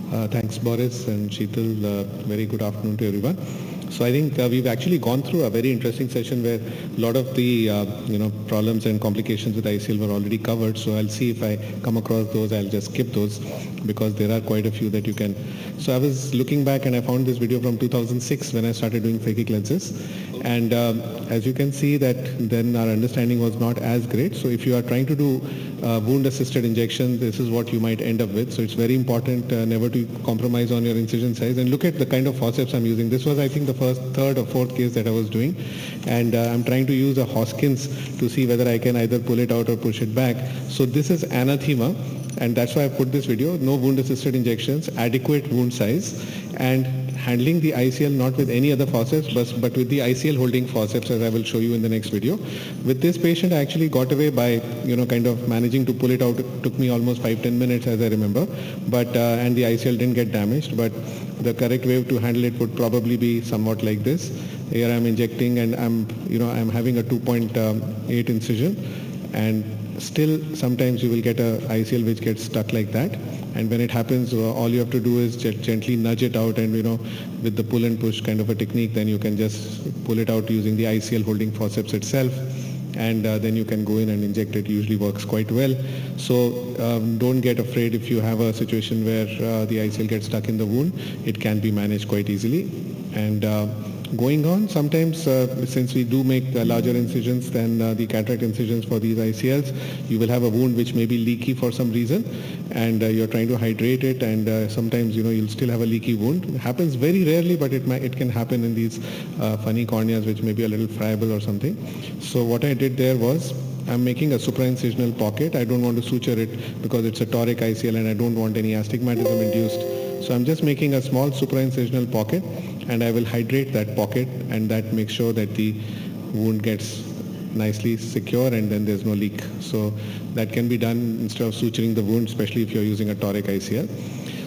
Thanks, Boris and Sheetal. Very good afternoon to everyone. So I think we've actually gone through a very interesting session where a lot of the problems and complications with ICL were already covered. So I'll see if I come across those. I'll just skip those because there are quite a few that you can. So I was looking back and I found this video from 2006 when I started doing phakic lenses. And as you can see that then our understanding was not as great. So if you are trying to do wound assisted injection, this is what you might end up with. So it's very important never to compromise on your incision size, and look at the kind of forceps I'm using. This was, I think, the first, third or fourth case that I was doing, and I'm trying to use a Hoskins to see whether I can either pull it out or push it back. So this is anathema, and that's why I put this video. No wound assisted injections, adequate wound size, and handling the ICL not with any other forceps but with the ICL holding forceps, as I will show you in the next video. With this patient I actually got away by kind of managing to pull it out. It took me almost 5-10 minutes, as I remember, but and the ICL didn't get damaged. But the correct way to handle it would probably be somewhat like this. Here I'm injecting and I'm having a 2.8 incision, and still sometimes you will get a ICL which gets stuck like that. And when it happens, all you have to do is gently nudge it out, and with the pull and push kind of a technique, then you can just pull it out using the ICL holding forceps itself, and then you can go in and inject it. Usually works quite well. So don't get afraid if you have a situation where the ICL gets stuck in the wound. It can be managed quite easily. And going on, sometimes since we do make larger incisions than the cataract incisions for these ICLs, you will have a wound which may be leaky for some reason, and you're trying to hydrate it, and sometimes you'll still have a leaky wound. It happens very rarely, but it can happen in these funny corneas which may be a little friable or something. So what I did there was, I'm making a supraincisional pocket. I don't want to suture it because it's a toric ICL and I don't want any astigmatism induced. So I'm just making a small supraincisional pocket, and I will hydrate that pocket, and that makes sure that the wound gets nicely secure and then there's no leak. So that can be done instead of suturing the wound, especially if you're using a toric ICL.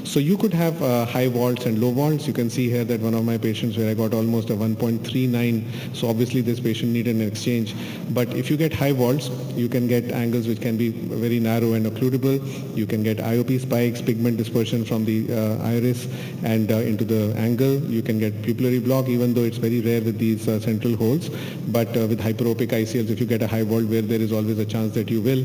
So you could have high vaults and low vaults. You can see here that one of my patients where I got almost a 1.39. So obviously this patient needed an exchange. But if you get high vaults, you can get angles which can be very narrow and occludable. You can get IOP spikes, pigment dispersion from the iris and into the angle. You can get pupillary block, even though it's very rare with these central holes. But with hyperopic ICLs, if you get a high vault where there is always a chance that you will,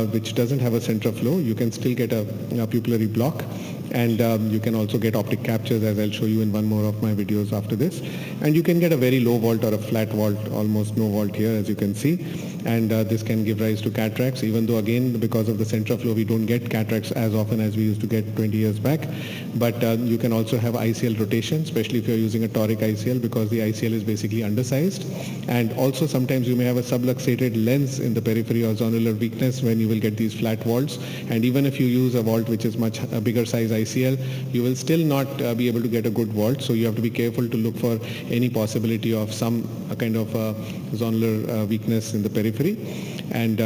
which doesn't have a center flow, you can still get a pupillary block. And you can also get optic captures, as I'll show you in one more of my videos after this. And you can get a very low vault or a flat vault, almost no vault here, as you can see. And this can give rise to cataracts, even though again because of the central flow we don't get cataracts as often as we used to get 20 years back. But you can also have ICL rotation, especially if you're using a toric ICL, because the ICL is basically undersized. And also sometimes you may have a subluxated lens in the periphery or zonular weakness when you will get these flat vaults. And even if you use a vault which is much a bigger size ICL, you will still not be able to get a good vault. So you have to be careful to look for any possibility of some kind of zonular weakness in the periphery, and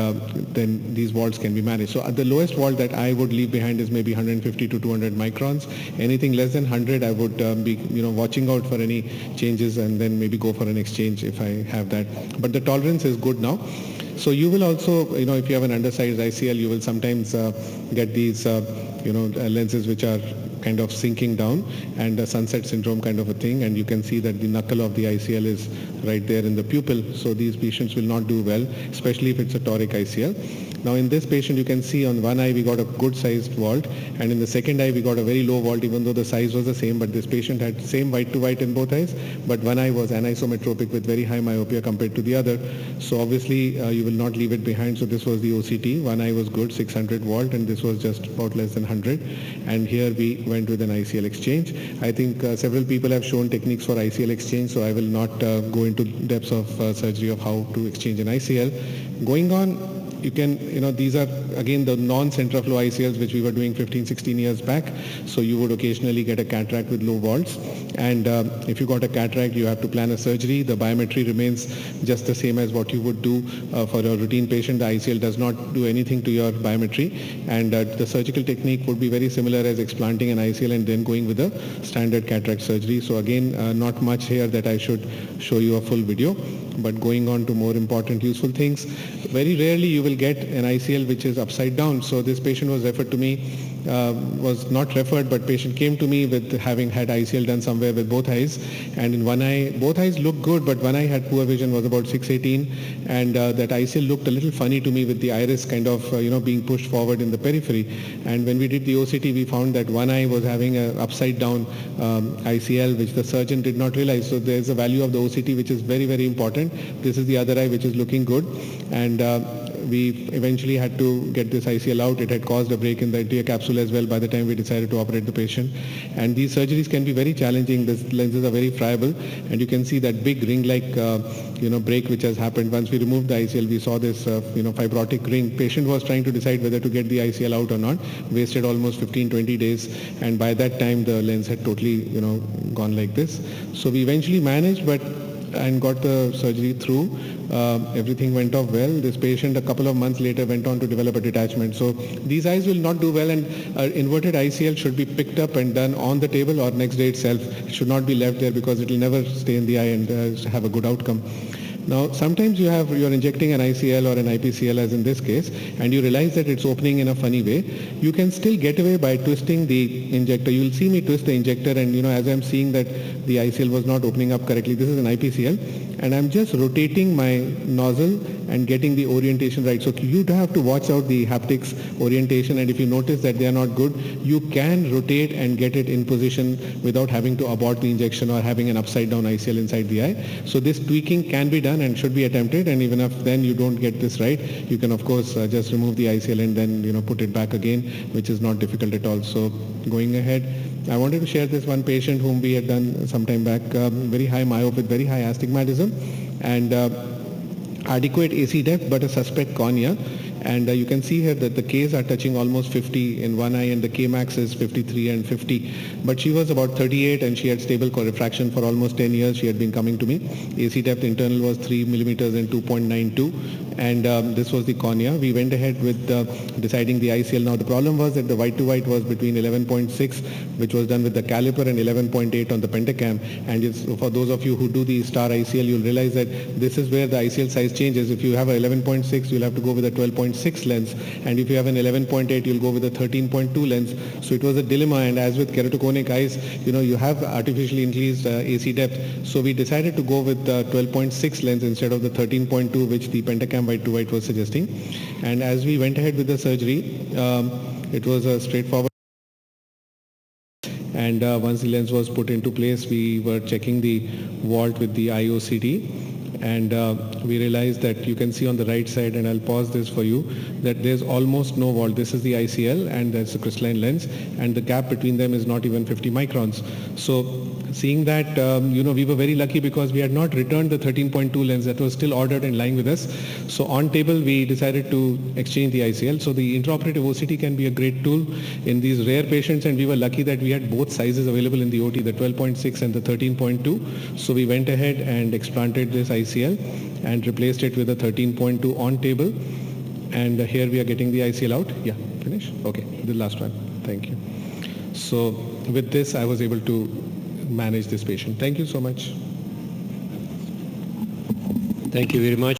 then these vaults can be managed. So the lowest vault that I would leave behind is maybe 150 to 200 microns. Anything less than 100, I would be watching out for any changes, and then maybe go for an exchange if I have that. But the tolerance is good now. So you will also, if you have an undersized ICL, you will sometimes get these, lenses which are kind of sinking down, and a sunset syndrome kind of a thing, and you can see that the knuckle of the ICL is right there in the pupil. So these patients will not do well, especially if it's a toric ICL. Now in this patient you can see on one eye we got a good sized vault, and in the second eye we got a very low vault, even though the size was the same. But this patient had same white to white in both eyes, but one eye was anisometropic with very high myopia compared to the other. So obviously you will not leave it behind. So this was the OCT. One eye was good, 600 vault, and this was just about less than 100. And here we went with an ICL exchange. I think several people have shown techniques for ICL exchange, so I will not go into depths of surgery of how to exchange an ICL. Going on, you can, these are again the non-central flow ICLs which we were doing 15-16 years back. So you would occasionally get a cataract with low vaults, and if you got a cataract you have to plan a surgery. The biometry remains just the same as what you would do for a routine patient. The ICL does not do anything to your biometry, and the surgical technique would be very similar as explanting an ICL and then going with a standard cataract surgery. So again, not much here that I should show you a full video. But going on to more important useful things, very rarely you will get an ICL which is upside down. So this patient was referred to me was not referred, but patient came to me with having had ICL done somewhere with both eyes, and in one eye, both eyes looked good, but one eye had poor vision, was about 618, and that ICL looked a little funny to me with the iris kind of being pushed forward in the periphery. And when we did the OCT, we found that one eye was having an upside down ICL, which the surgeon did not realize. So there's a value of the OCT which is very, very important. This is the other eye which is looking good, and we eventually had to get this ICL out. It had caused a break in the anterior capsule as well by the time we decided to operate the patient. And these surgeries can be very challenging. The lenses are very friable, and you can see that big ring-like break which has happened. Once we removed the ICL, we saw this fibrotic ring. Patient was trying to decide whether to get the ICL out or not. Wasted almost 15-20 days, and by that time the lens had totally gone like this. So we eventually managed, and got the surgery through. Everything went off well. This patient a couple of months later went on to develop a detachment. So these eyes will not do well, and inverted ICL should be picked up and done on the table or next day itself. It should not be left there because it will never stay in the eye and have a good outcome. Now, sometimes you're injecting an ICL or an IPCL, as in this case, and you realize that it's opening in a funny way. You can still get away by twisting the injector. You'll see me twist the injector, and as I'm seeing that the ICL was not opening up correctly, this is an IPCL, and I'm just rotating my nozzle and getting the orientation right. So you have to watch out the haptics orientation, and if you notice that they are not good, you can rotate and get it in position without having to abort the injection or having an upside down ICL inside the eye. So this tweaking can be done and should be attempted, and even if then you don't get this right, you can of course just remove the ICL and then put it back again, which is not difficult at all. So going ahead, I wanted to share this one patient whom we had done some time back, very high myope with very high astigmatism and adequate AC depth but a suspect cornea. And you can see here that the Ks are touching almost 50 in one eye, and the Kmax is 53 and 50. But she was about 38 and she had stable refraction for almost 10 years. She had been coming to me. AC depth internal was 3 millimeters and 2.92. And this was the cornea. We went ahead with deciding the ICL. Now the problem was that the white to white was between 11.6, which was done with the caliper, and 11.8 on the pentacam. And for those of you who do the star ICL, you'll realize that this is where the ICL size changes. If you have a 11.6, you'll have to go with a 12.6 lens, and if you have an 11.8, you'll go with a 13.2 lens. So it was a dilemma, and as with keratoconic eyes, you have artificially increased AC depth. So we decided to go with the 12.6 lens instead of the 13.2, which the pentacam white to white was suggesting. And as we went ahead with the surgery, it was a straightforward. And once the lens was put into place, we were checking the vault with the IOCT. And we realized that you can see on the right side, and I'll pause this for you, that there's almost no vault. This is the ICL and that's the crystalline lens, and the gap between them is not even 50 microns. So seeing that, we were very lucky because we had not returned the 13.2 lens that was still ordered and lying with us. So on table, we decided to exchange the ICL. So the intraoperative OCT can be a great tool in these rare patients, and we were lucky that we had both sizes available in the OT, the 12.6 and the 13.2. So we went ahead and explanted this ICL and replaced it with a 13.2 on table. And here we are getting the ICL out. Yeah, finish? Okay, the last one. Thank you. So with this, I was able to manage this patient. Thank you so much. Thank you very much.